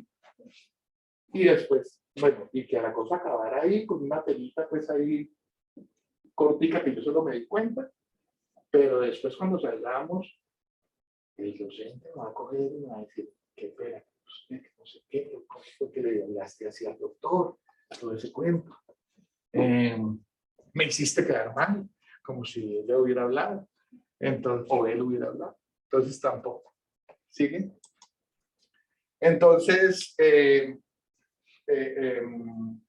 Y después, bueno, y que la cosa acabara ahí con una telita pues ahí cortica que yo solo me di cuenta, pero después cuando salgamos, el docente me va a coger y me va a decir, qué pena, usted, no sé qué, cómo fue que le hablaste así al doctor, todo ese cuento. Me hiciste quedar mal, como si él hubiera hablado, entonces, o él hubiera hablado, entonces tampoco. ¿Sigue? Entonces,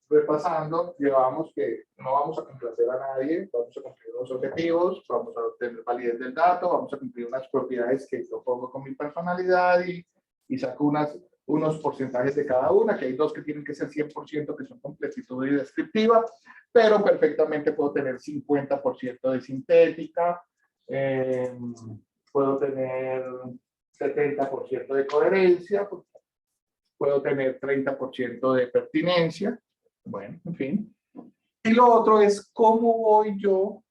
repasando, llevamos que no vamos a complacer a nadie, vamos a cumplir unos objetivos, vamos a obtener validez del dato, vamos a cumplir unas propiedades que yo pongo con mi personalidad y saco unos porcentajes de cada una, que hay dos que tienen que ser 100%, que son completitud y descriptiva, pero perfectamente puedo tener 50% de sintética, puedo tener 70% de coherencia, puedo tener 30% de pertinencia, bueno, en fin. Y lo otro es cómo voy yo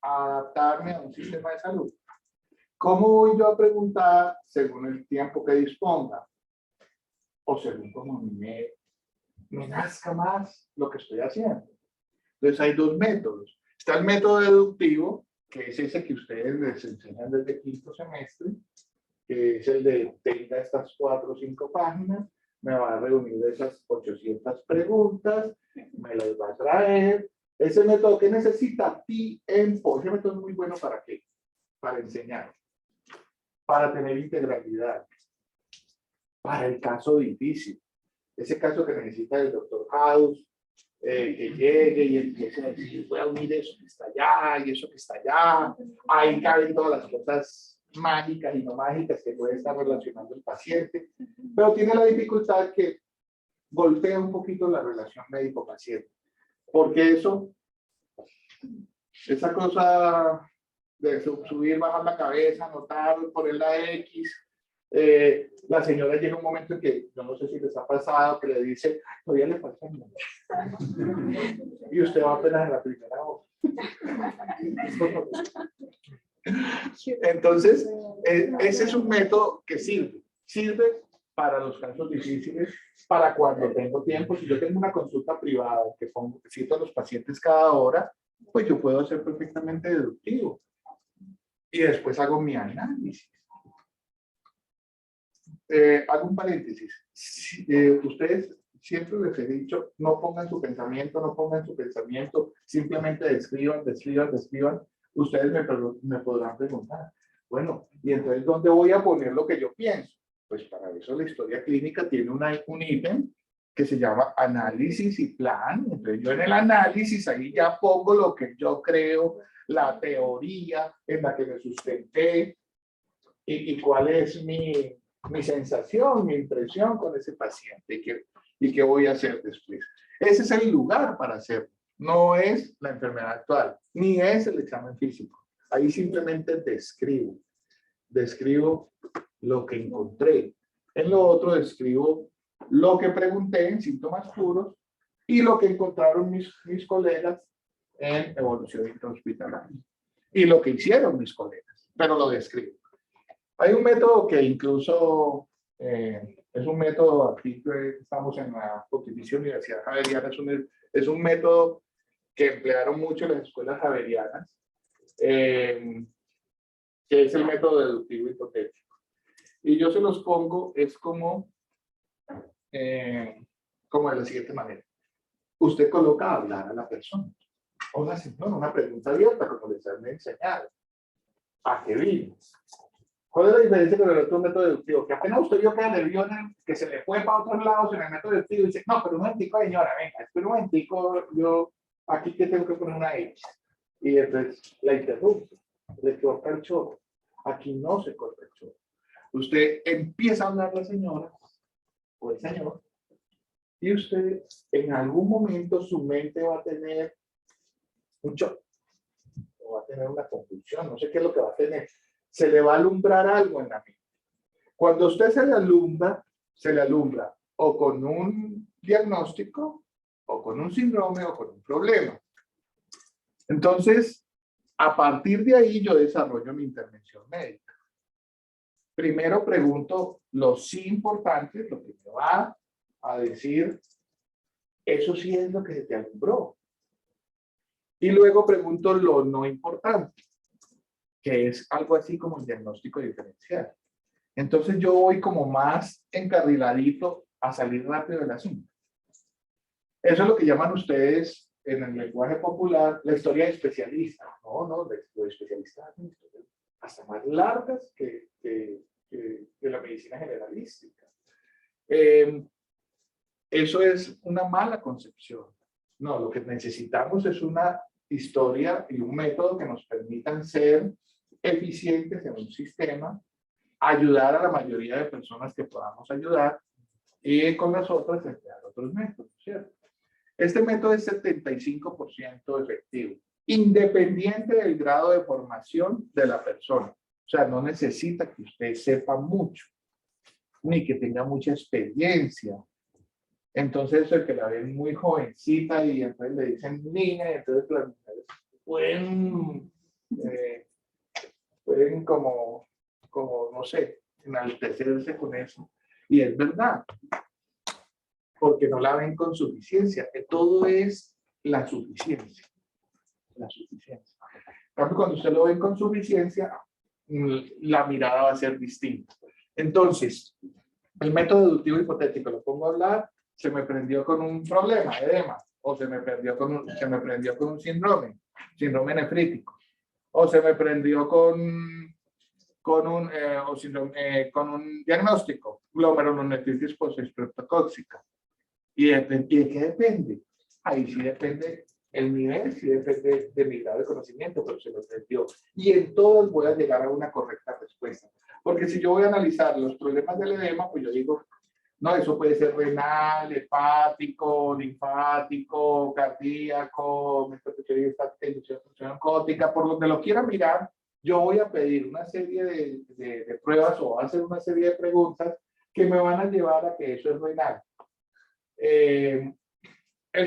a adaptarme a un sistema de salud. ¿Cómo voy yo a preguntar según el tiempo que disponga? O según como me nazca más lo que estoy haciendo. Entonces hay dos métodos. Está el método deductivo, que es ese que ustedes les enseñan desde quinto semestre, que es el de tenga estas 4 o 5 páginas, me va a reunir esas 800 preguntas, me las va a traer. Ese método que necesita tiempo. Ese método es muy bueno ¿para qué? Para enseñar, para tener integralidad, para el caso difícil. Ese caso que necesita el doctor House, que llegue y empiece a decir, voy a unir eso que está allá y eso que está allá. Ahí caben todas las cosas mágicas y no mágicas que puede estar relacionando el paciente, pero tiene la dificultad que golpea un poquito la relación médico-paciente, porque esa cosa de subir, bajar la cabeza, anotar, poner la X, la señora llega un momento en que, yo no sé si les ha pasado, que le dice, todavía le falta un momento. Y usted va apenas en la primera hoja. Entonces, ese es un método que sirve para los casos difíciles, para cuando tengo tiempo. Si yo tengo una consulta privada que cito a los pacientes cada hora, pues yo puedo hacer perfectamente deductivo. Y después hago mi análisis. Hago un paréntesis. Ustedes siempre les he dicho, no pongan su pensamiento, simplemente describan. Ustedes me podrán preguntar, bueno, ¿y entonces dónde voy a poner lo que yo pienso? Pues para eso la historia clínica tiene un ítem que se llama análisis y plan. Entonces yo en el análisis ahí ya pongo lo que yo creo, la teoría en la que me sustenté y cuál es mi sensación, mi impresión con ese paciente y qué voy a hacer después. Ese es el lugar para hacerlo. No es la enfermedad actual, ni es el examen físico. Ahí simplemente describo lo que encontré, En lo otro describo lo que pregunté en síntomas puros y lo que encontraron mis colegas en evolución intrahospitalaria. Y lo que hicieron mis colegas, pero lo describo. Hay un método que incluso es un método, aquí que estamos en la Pontificia Universidad Javeriana, es un método que emplearon mucho las escuelas javerianas, que es el método deductivo hipotético. Y yo se los pongo, es como de la siguiente manera. Usted coloca a hablar a la persona. Hola, señor, una pregunta abierta, como les han enseñado. ¿A qué vino? ¿Cuál es la diferencia con el otro método deductivo? Que apenas usted vio que le vio que se le fue para otros lados en el método deductivo y dice, no, pero un momentico, señora, venga, espera un momentico, yo aquí que tengo que poner una X. Y entonces la interrumpe, le corta el chorro. Aquí no se corta el chorro. Usted empieza a hablar la señora o el señor y usted en algún momento su mente va a tener un choque o va a tener una confusión, no sé qué es lo que va a tener. Se le va a alumbrar algo en la mente. Cuando usted se le alumbra o con un diagnóstico, o con un síndrome, o con un problema. Entonces, a partir de ahí yo desarrollo mi intervención médica. Primero pregunto lo sí importante, lo que me va a decir, eso sí es lo que se te alumbró. Y luego pregunto lo no importante, que es algo así como el diagnóstico diferencial. Entonces yo voy como más encarriladito a salir rápido del asunto. Eso es lo que llaman ustedes en el lenguaje popular la historia de especialista. No, los especialistas hacen historias hasta más largas que la medicina generalística. Eso es una mala concepción. No, lo que necesitamos es una historia y un método que nos permitan ser eficientes en un sistema, ayudar a la mayoría de personas que podamos ayudar y con las otras emplear otros métodos, ¿cierto? Este método es 75% efectivo, independiente del grado de formación de la persona. O sea, no necesita que usted sepa mucho, ni que tenga mucha experiencia. Entonces, el que la ven muy jovencita y entonces le dicen niña, y entonces las mujeres pueden como, no sé, enaltecerse con eso. Y es verdad, porque no la ven con suficiencia. Todo es la suficiencia. La suficiencia. Cuando usted lo ve con suficiencia, la mirada va a ser distinta. Entonces, el método deductivo hipotético, lo pongo a hablar, se me prendió con un problema, edema, o se me prendió con un síndrome nefrítico, o se me prendió con un diagnóstico, glomerulonefritis postestreptocóxica. ¿Y de qué depende? Ahí sí depende el nivel, sí depende de mi grado de conocimiento, pero se lo prendió. Y en todos voy a llegar a una correcta respuesta. Porque si yo voy a analizar los problemas del edema, pues yo digo, no, eso puede ser renal, hepático, linfático, cardíaco, función oncótica, por donde lo quiera mirar, yo voy a pedir una serie de pruebas o hacer una serie de preguntas que me van a llevar a que eso es renal. El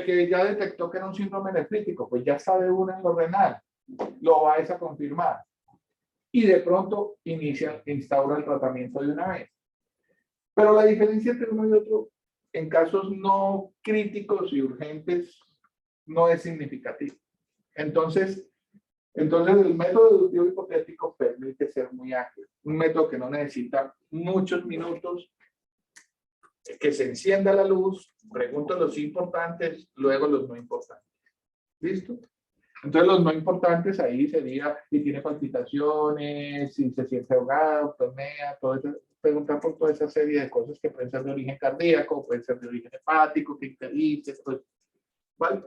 que ya detectó que era un síndrome nefrítico, pues ya sabe una en lo renal, lo vais a confirmar. Y de pronto instaura el tratamiento de una vez. Pero la diferencia entre uno y otro, en casos no críticos y urgentes, no es significativa. Entonces el método deductivo hipotético permite ser muy ágil. Un método que no necesita muchos minutos, que se encienda la luz, pregunto los importantes, luego los no importantes. ¿Listo? Entonces los no importantes ahí sería si tiene palpitaciones, si se siente ahogado, tornea, todo eso. Preguntar por toda esa serie de cosas que pueden ser de origen cardíaco, pueden ser de origen hepático, que interdice, pues, ¿vale?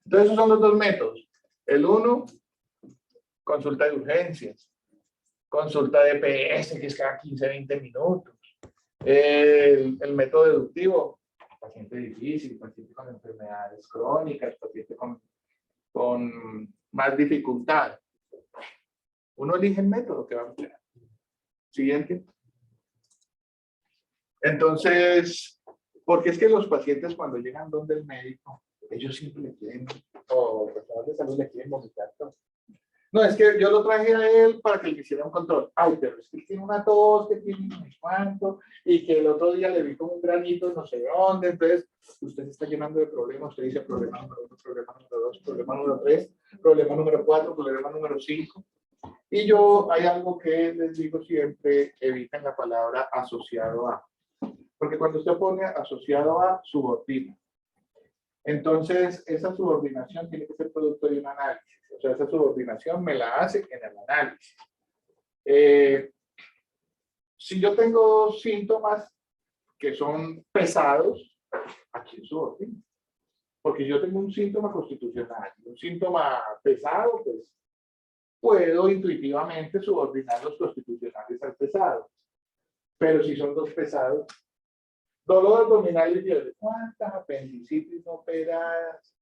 Entonces esos son los dos métodos. El uno, consulta de urgencias, consulta de EPS, que es cada 15, 20 minutos. El método deductivo, paciente difícil, paciente con enfermedades crónicas, paciente con más dificultad. Uno elige el método que va a emplear. Siguiente. Entonces, porque es que los pacientes cuando llegan donde el médico, ellos siempre le quieren, o personas de salud le quieren vomitar todo. No, es que yo lo traje a él para que le hiciera un control. Ay, pero es que él tiene una tos, que tiene no sé cuánto, y que el otro día le vi como un granito no sé dónde. Entonces, usted se está llenando de problemas. Usted dice problema número 1, problema número 2, problema número 3, problema número 4, problema número 5. Y yo, hay algo que les digo siempre, eviten la palabra asociado a. Porque cuando usted pone asociado a, subordina. Entonces, esa subordinación tiene que ser producto de un análisis. O sea, esa subordinación me la hace en el análisis. Si yo tengo síntomas que son pesados, ¿a quién subordino? Porque yo tengo un síntoma constitucional, un síntoma pesado, pues puedo intuitivamente subordinar los constitucionales al pesado. Pero si son dos pesados, dolor abdominal y fiebre, ¿cuántas apendicitis no operadas?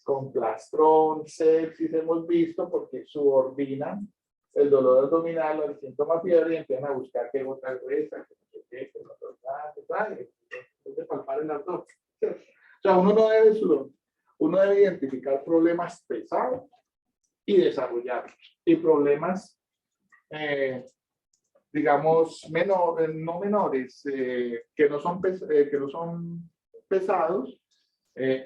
Con plastrón, sepsis, hemos visto porque subordinan el dolor abdominal al síntoma fiebre y empiezan a buscar qué otra gruesa, que no sé qué, que no sé qué, de palpar el abdomen. O sea, uno debe identificar problemas pesados y desarrollarlos. Y problemas, digamos, no menores, que no son pesados,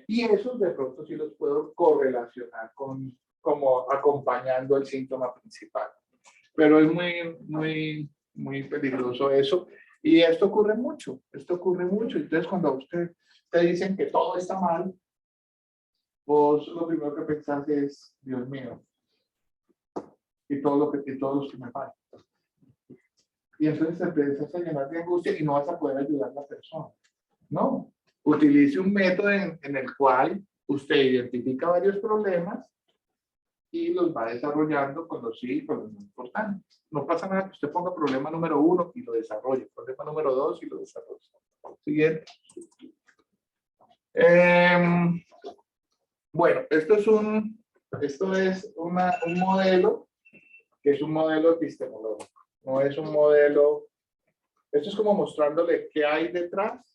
y esos de pronto sí los puedo correlacionar como acompañando el síntoma principal. Pero es muy peligroso eso. Y esto ocurre mucho. Entonces, cuando a usted te dicen que todo está mal, vos lo primero que pensás es, Dios mío, y todos los que me faltan. Y entonces te empiezas a llenar de angustia y no vas a poder ayudar a la persona. No. Utilice un método en el cual usted identifica varios problemas y los va desarrollando con los sí y con los no importantes. No pasa nada que usted ponga problema número 1 y lo desarrolle, problema número 2 y lo desarrolle. Siguiente. Bueno, esto es un modelo que es un modelo epistemológico. No es un modelo, esto es como mostrándole qué hay detrás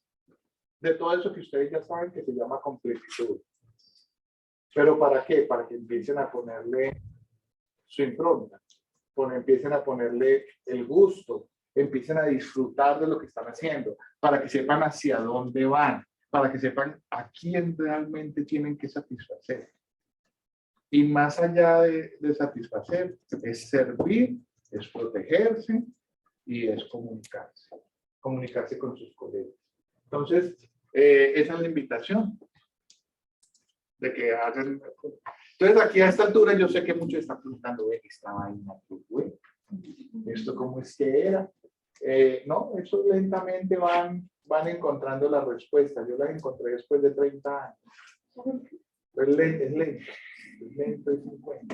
de todo eso que ustedes ya saben que se llama completitud. ¿Pero para qué? Para que empiecen a ponerle su impronta, empiecen a ponerle el gusto, empiecen a disfrutar de lo que están haciendo, para que sepan hacia dónde van, para que sepan a quién realmente tienen que satisfacer. Y más allá de satisfacer, es servir, es protegerse y es comunicarse con sus colegas. Entonces, esa es la invitación de que hagan. Entonces, aquí a esta altura yo sé que muchos están preguntando, esta vaina, ¿esto cómo es que era? No, eso lentamente van encontrando las respuestas. Yo las encontré después de 30 años. Es lento, es muy bueno.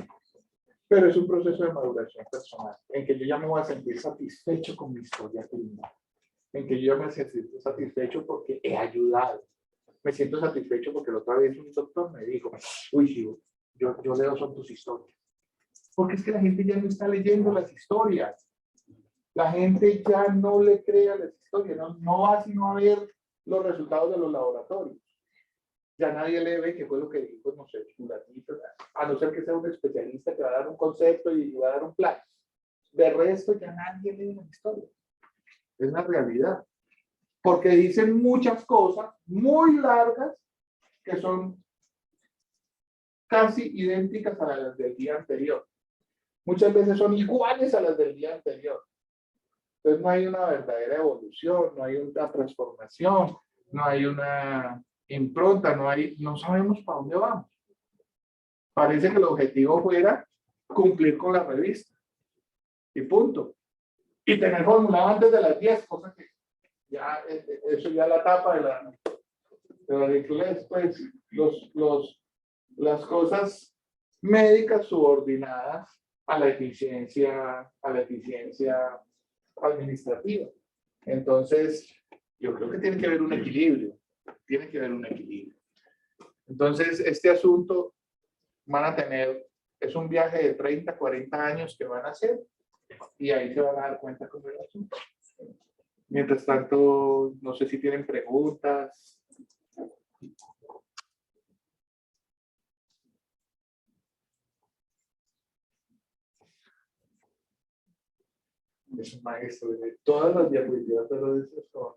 Pero es un proceso de maduración personal, en que yo ya me voy a sentir satisfecho con mi historia clínica, en que yo ya me siento satisfecho porque he ayudado. Me siento satisfecho porque la otra vez un doctor me dijo, uy, sí, yo leo son tus historias. Porque es que la gente ya no está leyendo las historias. La gente ya no le cree a las historias, no va sino a ver los resultados de los laboratorios. Ya nadie le ve qué fue lo que dijo, no sé, a no ser que sea un especialista que va a dar un concepto y va a dar un plan. De resto, ya nadie lee la historia. Es una realidad. Porque dicen muchas cosas muy largas que son casi idénticas a las del día anterior. Muchas veces son iguales a las del día anterior. Entonces no hay una verdadera evolución, no hay una transformación, no hay una impronta, no sabemos para dónde vamos. Parece que el objetivo fuera cumplir con la revista. Y punto. Y tener formulado antes de las 10, cosas que ya, eso ya la tapa de la ridiculez, pues, las cosas médicas subordinadas a la eficiencia administrativa. Entonces, yo creo que tiene que haber un equilibrio. Entonces, este asunto es un viaje de 30, 40 años que van a hacer y ahí se van a dar cuenta cómo es el asunto. Mientras tanto, no sé si tienen preguntas. Es un maestro. Todas las diapositivas de los de son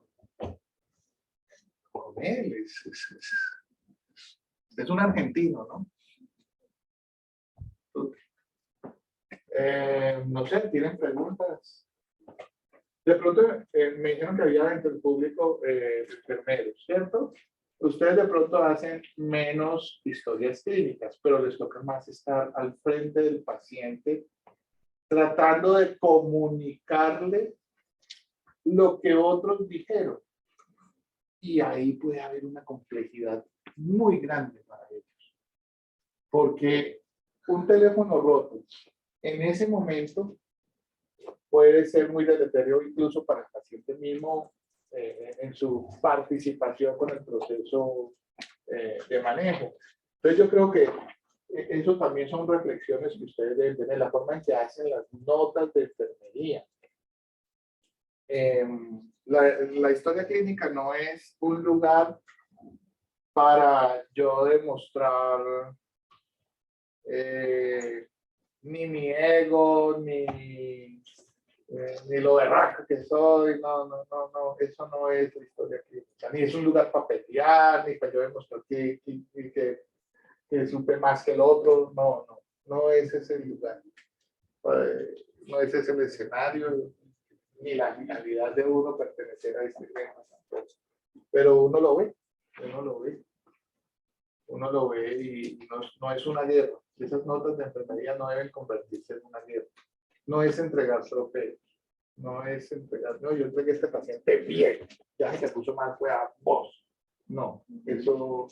con él. Es un argentino, ¿no? No sé, ¿tienen preguntas? De pronto me dijeron que había entre el público enfermeros, ¿cierto? Ustedes de pronto hacen menos historias clínicas, pero les toca más estar al frente del paciente, tratando de comunicarle lo que otros dijeron. Y ahí puede haber una complejidad muy grande para ellos. Porque un teléfono roto en ese momento puede ser muy deleterio incluso para el paciente mismo en su participación con el proceso de manejo. Entonces yo creo que eso también son reflexiones que ustedes deben tener, la forma en que hacen las notas de enfermería. La historia clínica no es un lugar para yo demostrar ni mi ego, ni lo berraco que soy, no, eso no es la historia clínica, ni es un lugar para pelear, ni para yo demostrar que supe más que el otro, no es ese el lugar, no es ese el escenario, ni la finalidad de uno pertenecer a este tema. Pero uno lo ve y no es una guerra. Esas notas de enfermería no deben convertirse en una guerra. No es entregar trofeos. No es entregar, no, yo entregué a este paciente bien, ya se puso mal, fue a vos. No, eso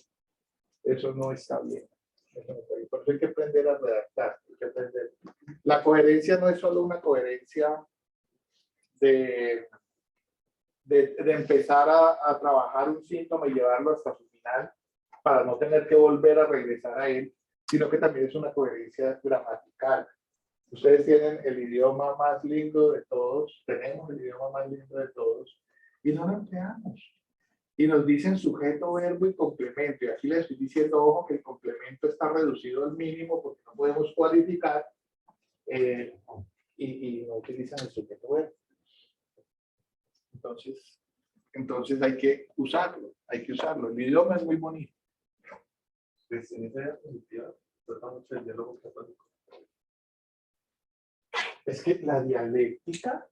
no está bien. Eso no está bien. Por eso hay que aprender a redactar. Hay que aprender. La coherencia no es solo una coherencia de empezar a trabajar un síntoma y llevarlo hasta su final para no tener que volver a regresar a él, sino que también es una coherencia gramatical. Ustedes tienen el idioma más lindo de todos, tenemos el idioma más lindo de todos, y no lo empleamos. Y nos dicen sujeto, verbo y complemento. Y aquí les estoy diciendo, ojo, que el complemento está reducido al mínimo porque no podemos cualificar y no utilizan el sujeto, verbo. Entonces hay que usarlo, El idioma es muy bonito. Pues en esa diapositiva trata mucho el diálogo católico. Es que la dialéctica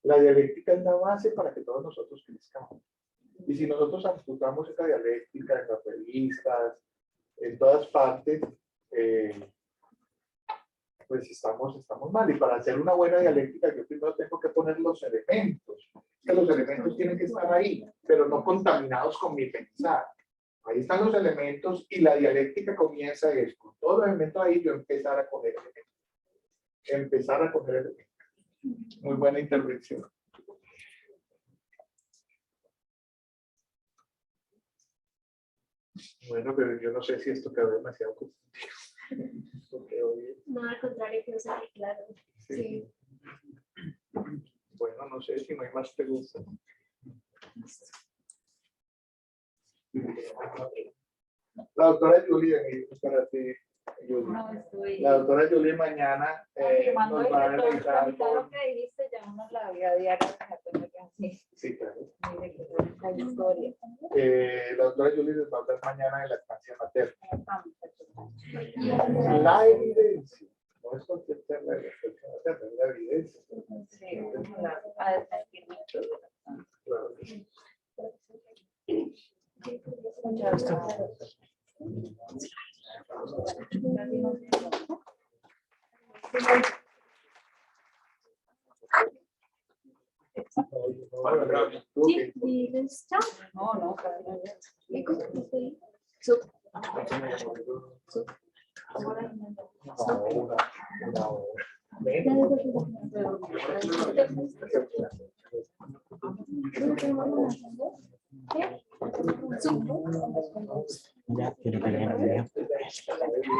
es la base para que todos nosotros crezcamos. Y si nosotros amputamos esa dialéctica en las revistas, en todas partes, pues estamos mal. Y para hacer una buena dialéctica, yo primero tengo que poner los elementos. Que los elementos tienen que estar ahí, pero no contaminados con mi pensar. Ahí están los elementos y la dialéctica comienza con todos los elementos ahí, yo empezar a coger elementos. Muy buena intervención. Bueno, pero yo no sé si esto quedó demasiado confundido. No, al contrario, que sea claro. Sí. Bueno, no sé si no hay más preguntas. La doctora Julia, para ti. No, La doctora Julia mañana nos va a realizar. Lo que dijiste ya uno la vida diaria. Sí, claro. La historia. La doctora Julia les va a hablar mañana de la lactancia materna. La evidencia. No es contestar la lactancia materna, es la evidencia. Sí, a desmentir Claro. muchas gracias. Sí, y listo. No, no, ¿Y cómo estoy? Ya, quiero que